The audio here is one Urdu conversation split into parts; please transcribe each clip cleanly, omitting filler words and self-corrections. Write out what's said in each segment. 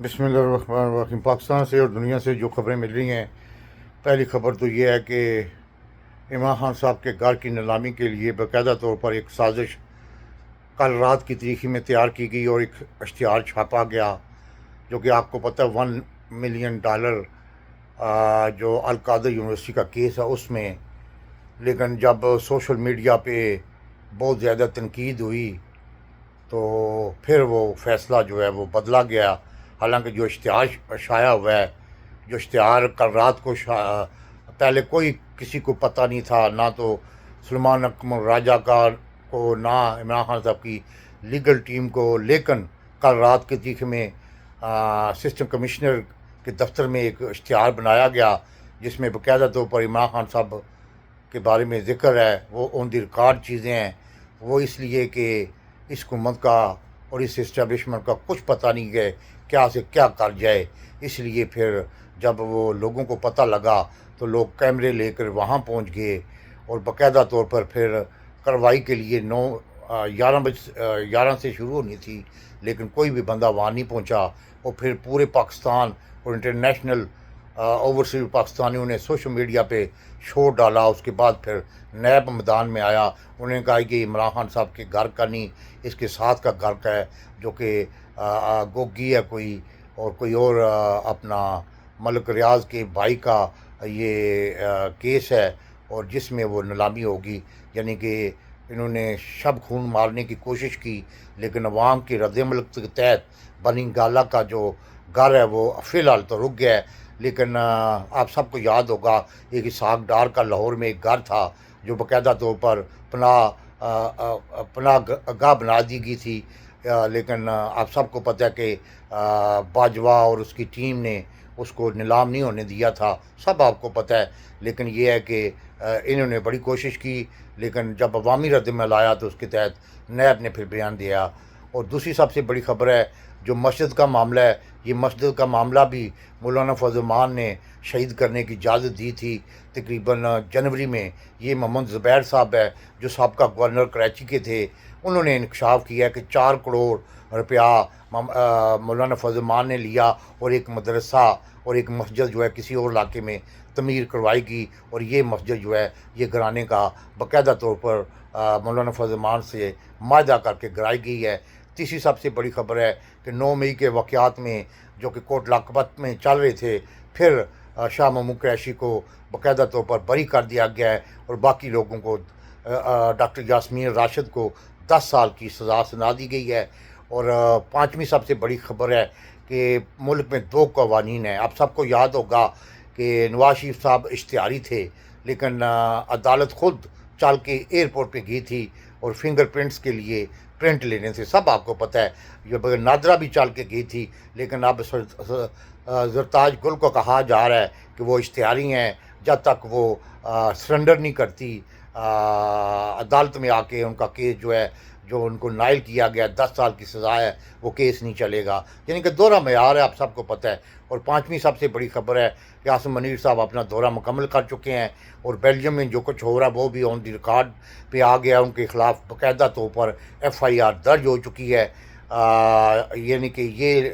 بسم اللہ الرحمن الرحیم۔ پاکستان سے اور دنیا سے جو خبریں مل رہی ہیں، پہلی خبر تو یہ ہے کہ عمران خان صاحب کے گھر کی نیلامی کے لیے باقاعدہ طور پر ایک سازش کل رات کی تاریخی میں تیار کی گئی اور ایک اشتہار چھاپا گیا، جو کہ آپ کو پتہ ہے $1 ملین جو القادر یونیورسٹی کا کیس ہے اس میں۔ لیکن جب سوشل میڈیا پہ بہت زیادہ تنقید ہوئی تو پھر وہ فیصلہ جو ہے وہ بدلا گیا۔ حالانکہ جو اشتہار شائع ہوا ہے، جو اشتہار کل رات کو پہلے کوئی کسی کو پتہ نہیں تھا، نہ تو سلمان اکمل راجہ کو، نہ عمران خان صاحب کی لیگل ٹیم کو، لیکن کل رات کے تاریخ میں اسسٹنٹ کمشنر کے دفتر میں ایک اشتہار بنایا گیا جس میں باقاعدہ طور پر عمران خان صاحب کے بارے میں ذکر ہے۔ وہ آن دی ریکارڈ چیزیں ہیں۔ وہ اس لیے کہ اس حکومت کا اور اس اسٹیبلشمنٹ کا کچھ پتہ نہیں ہے کیا سے کیا کر جائے، اس لیے پھر جب وہ لوگوں کو پتہ لگا تو لوگ کیمرے لے کر وہاں پہنچ گئے اور باقاعدہ طور پر پھر کارروائی کے لیے 11 سے شروع ہونی تھی، لیکن کوئی بھی بندہ وہاں نہیں پہنچا۔ اور پھر پورے پاکستان اور انٹرنیشنل اوورسیز پاکستانیوں نے سوشل میڈیا پہ شور ڈالا۔ اس کے بعد پھر نیب میدان میں آیا، انہوں نے کہا کہ عمران خان صاحب کے گھر کا نہیں، اس کے ساتھ کا گھر کا ہے، جو کہ گوگی ہے کوئی، اور کوئی اور اپنا ملک ریاض کے بھائی کا یہ کیس ہے، اور جس میں وہ نیلامی ہوگی۔ یعنی کہ انہوں نے شب خون مارنے کی کوشش کی، لیکن عوام کی رد عمل کے تحت بنی گالا کا جو گھر ہے وہ فی الحال تو رک گیا ہے۔ لیکن آپ سب کو یاد ہوگا ایک اسحاق ڈار کا لاہور میں ایک گھر تھا جو باقاعدہ طور پر پناہ گاہ بنا دی گئی تھی، لیکن آپ سب کو پتہ ہے کہ باجوہ اور اس کی ٹیم نے اس کو نیلام نہیں ہونے دیا تھا، سب آپ کو پتہ ہے۔ لیکن یہ ہے کہ انہوں نے بڑی کوشش کی، لیکن جب عوامی رد عمل آیا تو اس کے تحت نیب نے پھر بیان دیا۔ اور دوسری سب سے بڑی خبر ہے جو مسجد کا معاملہ ہے، یہ مسجد کا معاملہ بھی مولانا فضل الرحمان نے شہید کرنے کی اجازت دی تھی تقریباً جنوری میں۔ یہ محمد زبیر صاحب ہے جو سابقہ گورنر کراچی کے تھے، انہوں نے انکشاف کیا کہ 4 کروڑ روپیہ مولانا فضل الرحمان نے لیا اور ایک مدرسہ اور ایک مسجد جو ہے کسی اور علاقے میں تعمیر کروائی گئی، اور یہ مسجد جو ہے یہ گرانے کا باقاعدہ طور پر مولانا فضل الرحمان سے معاہدہ کر کے گرائی گئی ہے۔ تیسری سب سے بڑی خبر ہے کہ 9 مئی کے واقعات میں جو کہ کوٹ لاکبت میں چل رہے تھے، پھر شاہ محمود قریشی کو باقاعدہ طور پر بری کر دیا گیا ہے، اور باقی لوگوں کو ڈاکٹر یاسمین راشد کو 10 سال کی سزا سنا دی گئی ہے۔ اور پانچویں سب سے بڑی خبر ہے کہ ملک میں 2 قوانین ہیں۔ آپ سب کو یاد ہوگا کہ نواز شریف صاحب اشتہاری تھے، لیکن عدالت خود چل کے ایئرپورٹ پہ گئی تھی اور فنگر پرنٹس کے لیے پرنٹ لینے سے، سب آپ کو پتہ ہے۔ یہ نادرہ بھی چل کے گئی تھی، لیکن اب زرتاج گل کو کہا جا رہا ہے کہ وہ اشتہاری ہیں، جب تک وہ سرنڈر نہیں کرتی عدالت میں آ کے ان کا کیس جو ہے جو ان کو نائل کیا گیا 10 سال کی سزا ہے، وہ کیس نہیں چلے گا۔ یعنی کہ دورہ معیار ہے، آپ سب کو پتہ ہے۔ اور پانچویں سب سے بڑی خبر ہے کہ عاصم منیر صاحب اپنا دورہ مکمل کر چکے ہیں، اور بیلجیم میں جو کچھ ہو رہا ہے وہ بھی آن دی ریکارڈ پہ آ گیا، ان کے خلاف باقاعدہ طور پر FIR درج ہو چکی ہے۔ یعنی کہ یہ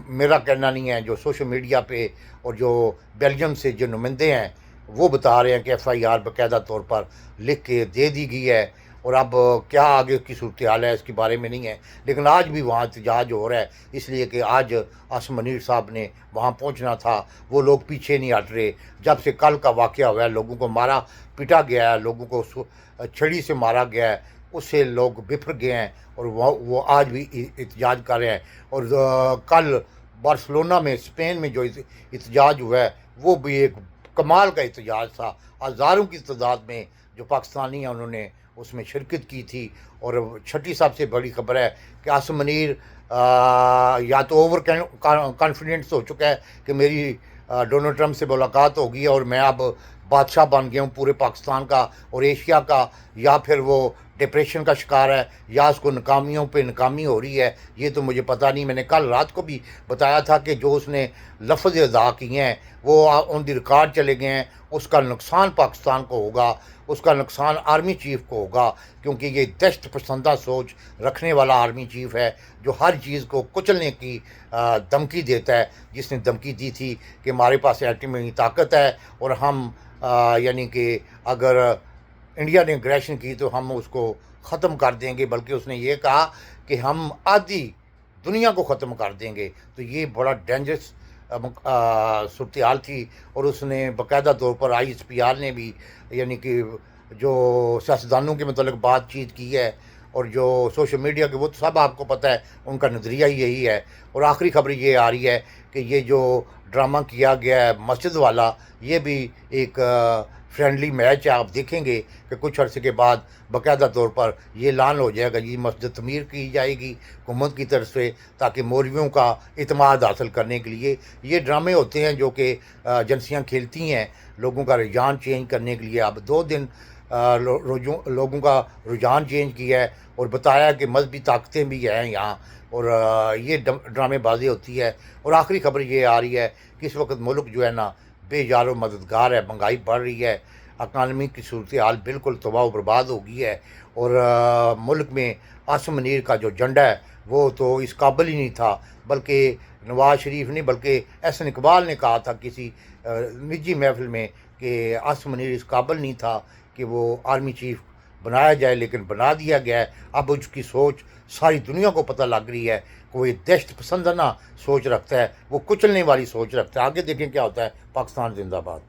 میرا کہنا نہیں ہے، جو سوشل میڈیا پہ اور جو بیلجیم سے جو نمائندے ہیں وہ بتا رہے ہیں کہ FIR باقاعدہ طور پر لکھ کے دے دی گئی ہے، اور اب کیا آگے کی صورتحال ہے اس کے بارے میں نہیں ہے۔ لیکن آج بھی وہاں احتجاج ہو رہا ہے، اس لیے کہ آج عاصم منیر صاحب نے وہاں پہنچنا تھا، وہ لوگ پیچھے نہیں ہٹ رہے۔ جب سے کل کا واقعہ ہوا ہے، لوگوں کو مارا پیٹا گیا ہے، لوگوں کو چھڑی سے مارا گیا ہے، اس سے لوگ بفر گئے ہیں، اور وہ آج بھی احتجاج کر رہے ہیں۔ اور کل بارسلونا میں اسپین میں جو احتجاج ہوا ہے وہ بھی ایک کمال کا احتجاج تھا، ہزاروں کی تعداد میں جو پاکستانی ہیں انہوں نے اس میں شرکت کی تھی۔ اور چھٹی سب سے بڑی خبر ہے کہ عاصم منیر یا تو اوور کانفیڈنس ہو چکا ہے کہ میری ڈونلڈ ٹرمپ سے ملاقات ہو گئی ہے اور میں اب بادشاہ بن گیا ہوں پورے پاکستان کا اور ایشیا کا، یا پھر وہ ڈپریشن کا شکار ہے یا اس کو ناکامیوں پہ ناکامی ہو رہی ہے، یہ تو مجھے پتہ نہیں۔ میں نے کل رات کو بھی بتایا تھا کہ جو اس نے لفظ ادا کیے ہیں وہ آن دی ریکارڈ چلے گئے ہیں، اس کا نقصان پاکستان کو ہوگا، اس کا نقصان آرمی چیف کو ہوگا، کیونکہ یہ دہشت پسندہ سوچ رکھنے والا آرمی چیف ہے جو ہر چیز کو کچلنے کی دھمکی دیتا ہے، جس نے دھمکی دی تھی کہ ہمارے پاس ایٹمی طاقت ہے اور ہم یعنی کہ اگر انڈیا نے اگریشن کی تو ہم اس کو ختم کر دیں گے، بلکہ اس نے یہ کہا کہ ہم آدھی دنیا کو ختم کر دیں گے۔ تو یہ بڑا ڈینجرس صورتحال تھی، اور اس نے باقاعدہ طور پر ISPR نے بھی یعنی کہ جو سیاستدانوں کے متعلق بات چیت کی ہے، اور جو سوشل میڈیا کے وہ تو سب آپ کو پتہ ہے ان کا نظریہ ہی یہی ہے۔ اور آخری خبر یہ آ رہی ہے کہ یہ جو ڈرامہ کیا گیا ہے مسجد والا، یہ بھی ایک فرینڈلی میچ ہے۔ آپ دیکھیں گے کہ کچھ عرصے کے بعد باقاعدہ طور پر یہ اعلان ہو جائے گا یہ مسجد تعمیر کی جائے گی حکومت کی طرف سے، تاکہ مولویوں کا اعتماد حاصل کرنے کے لیے۔ یہ ڈرامے ہوتے ہیں جو کہ ایجنسیاں کھیلتی ہیں لوگوں کا رجحان چینج کرنے کے لیے۔ اب 2 دن لوگوں کا رجحان چینج کیا ہے اور بتایا کہ مذہبی طاقتیں بھی ہیں یہاں، اور یہ ڈرامے بازی ہوتی ہے۔ اور آخری خبر یہ آ رہی ہے کہ اس وقت ملک جو ہے نا بے یار و مددگار ہے، مہنگائی بڑھ رہی ہے، اکانومی کی صورتحال بالکل تباہ و برباد ہو گئی ہے، اور ملک میں عاصم منیر کا جو جھنڈا ہے وہ تو اس قابل ہی نہیں تھا، بلکہ نواز شریف نے بلکہ احسن اقبال نے کہا تھا کسی نجی محفل میں کہ عاصم منیر اس قابل نہیں تھا کہ وہ آرمی چیف بنایا جائے، لیکن بنا دیا گیا ہے۔ اب اس کی سوچ ساری دنیا کو پتہ لگ رہی ہے کہ وہ یہ دہشت پسندانہ سوچ رکھتا ہے، وہ کچلنے والی سوچ رکھتا ہے۔ آگے دیکھیں کیا ہوتا ہے۔ پاکستان زندہ باد۔